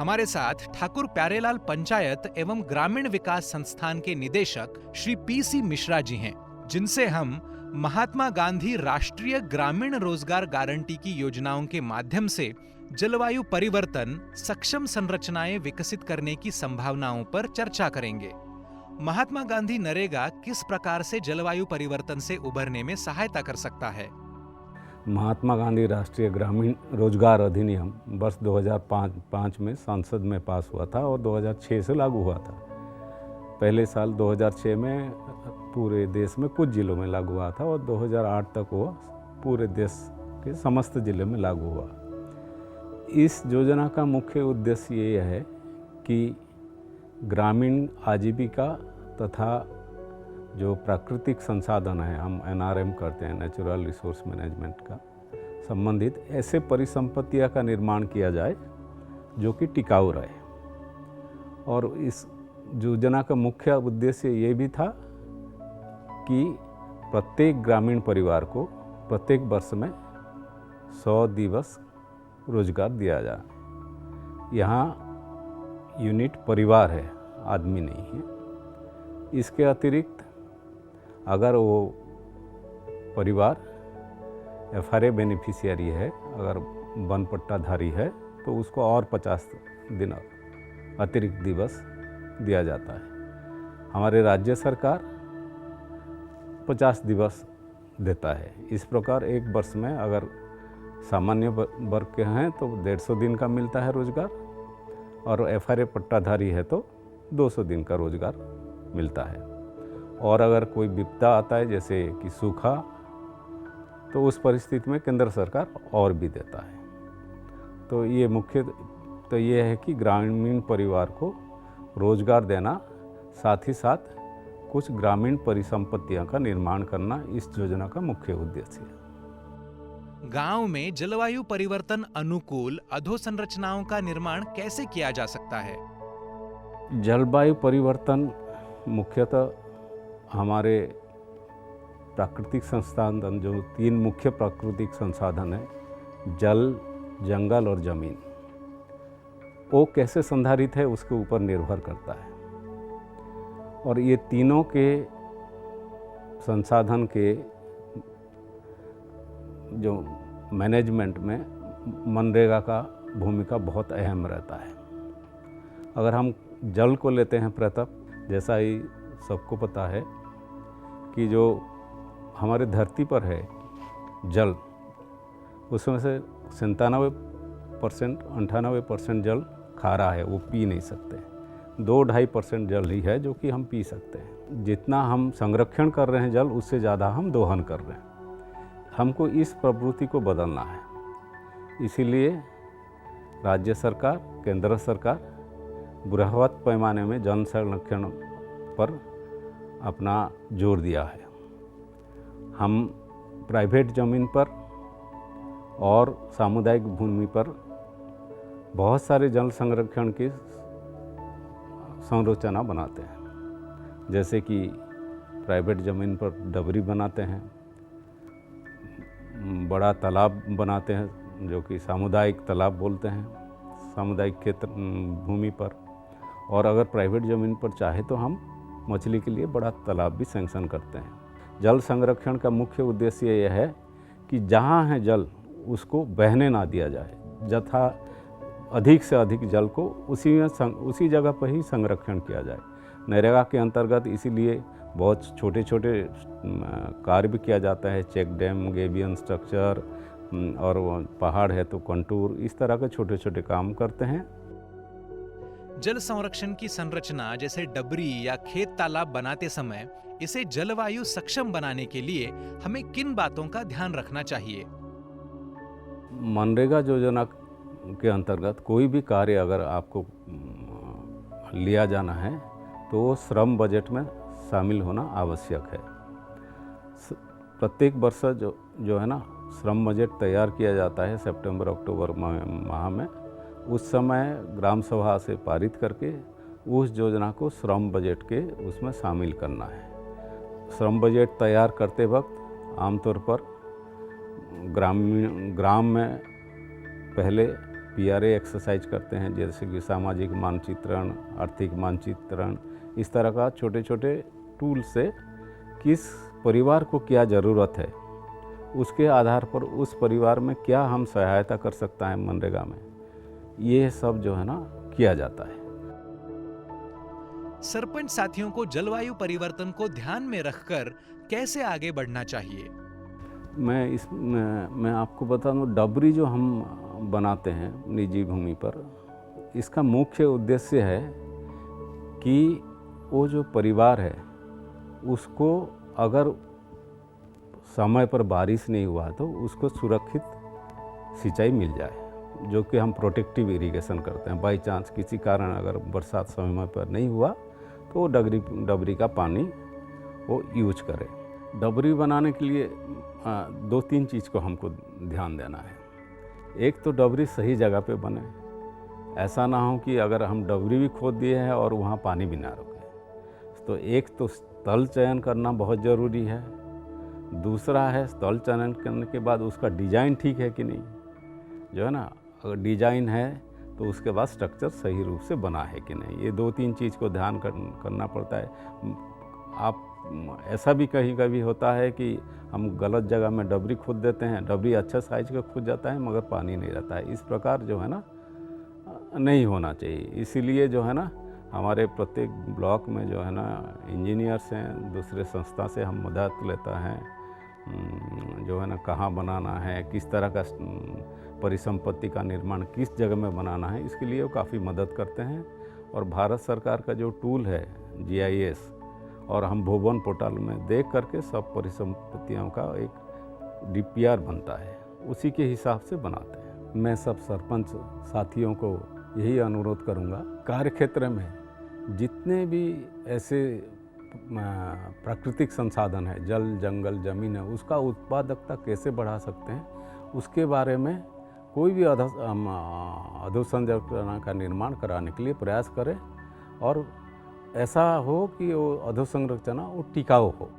हमारे साथ ठाकुर प्यारेलाल पंचायत एवं ग्रामीण विकास संस्थान के निदेशक श्री पीसी मिश्रा जी हैं, जिनसे हम महात्मा गांधी राष्ट्रीय ग्रामीण रोजगार गारंटी की योजनाओं के माध्यम से जलवायु परिवर्तन सक्षम संरचनाएं विकसित करने की संभावनाओं पर चर्चा करेंगे। महात्मा गांधी नरेगा किस प्रकार से जलवायु परिवर्तन से उबरने में सहायता कर सकता है? महात्मा गांधी राष्ट्रीय ग्रामीण रोजगार अधिनियम वर्ष 2005 में संसद में पास हुआ था और 2006 से लागू हुआ था। पहले साल 2006 में पूरे देश में कुछ जिलों में लागू हुआ था और 2008 तक वो पूरे देश के समस्त जिले में लागू हुआ। इस योजना का मुख्य उद्देश्य ये है कि ग्रामीण आजीविका तथा जो प्राकृतिक संसाधन है, हम NRM करते हैं, नेचुरल रिसोर्स मैनेजमेंट का संबंधित ऐसे परिसंपत्तियां का निर्माण किया जाए जो कि टिकाऊ रहे। और इस योजना का मुख्य उद्देश्य ये भी था कि प्रत्येक ग्रामीण परिवार को प्रत्येक वर्ष में 100 दिवस रोजगार दिया जाए। यहाँ यूनिट परिवार है, आदमी नहीं है। इसके अतिरिक्त अगर वो परिवार FRA बेनिफिशियरी है, अगर वन पट्टाधारी है, तो उसको और 50 दिन अतिरिक्त दिवस दिया जाता है। हमारे राज्य सरकार 50 दिवस देता है। इस प्रकार एक वर्ष में अगर सामान्य वर्ग के हैं तो 150 दिन का मिलता है रोजगार, और FRA पट्टाधारी है तो 200 दिन का रोजगार मिलता है। और अगर कोई विपदा आता है जैसे कि सूखा, तो उस परिस्थिति में केंद्र सरकार और भी देता है। तो ये मुख्य तो ये है कि ग्रामीण परिवार को रोजगार देना, साथ ही साथ कुछ ग्रामीण परिसंपत्तियों का निर्माण करना इस योजना का मुख्य उद्देश्य है। गांव में जलवायु परिवर्तन अनुकूल अधोसंरचनाओं का निर्माण कैसे किया जा सकता है? जलवायु परिवर्तन मुख्यतः हमारे प्राकृतिक संसाधन, जो 3 मुख्य प्राकृतिक संसाधन हैं, जल, जंगल और ज़मीन, वो कैसे संधारित है उसके ऊपर निर्भर करता है। और ये तीनों के संसाधन के जो मैनेजमेंट में मनरेगा का भूमिका बहुत अहम रहता है। अगर हम जल को लेते हैं प्रथम, जैसा ही सबको पता है कि जो हमारे धरती पर है जल, उसमें से 98% जल खारा है, वो पी नहीं सकते। 2-2.5% जल ही है जो कि हम पी सकते हैं। जितना हम संरक्षण कर रहे हैं जल, उससे ज़्यादा हम दोहन कर रहे हैं। हमको इस प्रवृत्ति को बदलना है। इसीलिए राज्य सरकार, केंद्र सरकार बृहत पैमाने में जल संरक्षण पर अपना जोर दिया है। हम प्राइवेट ज़मीन पर और सामुदायिक भूमि पर बहुत सारे जल संरक्षण की संरचना बनाते हैं। जैसे कि प्राइवेट ज़मीन पर डबरी बनाते हैं, बड़ा तालाब बनाते हैं जो कि सामुदायिक तालाब बोलते हैं, सामुदायिक क्षेत्र भूमि पर। और अगर प्राइवेट ज़मीन पर चाहे तो हम मछली के लिए बड़ा तालाब भी सैंक्शन करते हैं। जल संरक्षण का मुख्य उद्देश्य यह है कि जहाँ है जल उसको बहने ना दिया जाए, यथा अधिक से अधिक जल को उसी जगह पर ही संरक्षण किया जाए। नरेगा के अंतर्गत इसीलिए बहुत छोटे छोटे कार्य भी किया जाता है। चेक डैम, गेबियन स्ट्रक्चर, और पहाड़ है तो कंटूर, इस तरह के छोटे छोटे काम करते हैं। जल संरक्षण की संरचना जैसे डबरी या खेत तालाब बनाते समय इसे जलवायु सक्षम बनाने के लिए हमें किन बातों का ध्यान रखना चाहिए? मनरेगा योजना के अंतर्गत कोई भी कार्य अगर आपको लिया जाना है तो वो श्रम बजट में शामिल होना आवश्यक है। प्रत्येक वर्ष जो है ना, श्रम बजट तैयार किया जाता है सितंबर-अक्टूबर माह में। उस समय ग्राम सभा से पारित करके उस योजना को श्रम बजट के उसमें शामिल करना है। श्रम बजट तैयार करते वक्त आमतौर पर ग्राम में पहले पीआरए एक्सरसाइज करते हैं, जैसे कि सामाजिक मानचित्रण, आर्थिक मानचित्रण, इस तरह का छोटे छोटे टूल से किस परिवार को क्या ज़रूरत है, उसके आधार पर उस परिवार में क्या हम सहायता कर सकता है मनरेगा में, ये सब जो है ना किया जाता है। सरपंच साथियों को जलवायु परिवर्तन को ध्यान में रखकर कैसे आगे बढ़ना चाहिए? मैं आपको बता दूं, डबरी जो हम बनाते हैं निजी भूमि पर, इसका मुख्य उद्देश्य है कि वो जो परिवार है उसको अगर समय पर बारिश नहीं हुआ तो उसको सुरक्षित सिंचाई मिल जाए, जो कि हम प्रोटेक्टिव इरिगेशन करते हैं। बाई चांस किसी कारण अगर बरसात समय पर नहीं हुआ तो वो डबरी का पानी वो यूज करें। डबरी बनाने के लिए 2-3 चीज़ को हमको ध्यान देना है। एक तो डबरी सही जगह पे बने, ऐसा ना हो कि अगर हम डबरी भी खोद दिए हैं और वहाँ पानी भी ना रुके। तो एक तो स्थल चयन करना बहुत ज़रूरी है। दूसरा है स्थल चयन करने के बाद उसका डिज़ाइन ठीक है कि नहीं, जो है ना, अगर डिज़ाइन है तो उसके बाद स्ट्रक्चर सही रूप से बना है कि नहीं। ये 2-3 चीज़ को ध्यान करना पड़ता है। आप ऐसा भी कहीं कभी होता है कि हम गलत जगह में डबरी खोद देते हैं, डबरी अच्छा साइज का खोद जाता है मगर पानी नहीं रहता है। इस प्रकार जो है ना नहीं होना चाहिए। इसीलिए जो है ना हमारे प्रत्येक ब्लॉक में जो है ना इंजीनियर्स हैं, दूसरे संस्था से हम मदद लेता है, जो है ना कहाँ बनाना है, किस तरह का परिसंपत्ति का निर्माण किस जगह में बनाना है, इसके लिए वो काफ़ी मदद करते हैं। और भारत सरकार का जो टूल है GIS, और हम भुवन पोर्टल में देख करके सब परिसंपत्तियों का एक DPR बनता है, उसी के हिसाब से बनाते हैं। मैं सब सरपंच साथियों को यही अनुरोध करूंगा, कार्यक्षेत्र में जितने भी ऐसे प्राकृतिक संसाधन है, जल, जंगल, ज़मीन है, उसका उत्पादकता कैसे बढ़ा सकते हैं, उसके बारे में कोई भी अधोसंरचना का निर्माण कराने के लिए प्रयास करें और ऐसा हो कि वो अधोसंरचना वो टिकाऊ हो।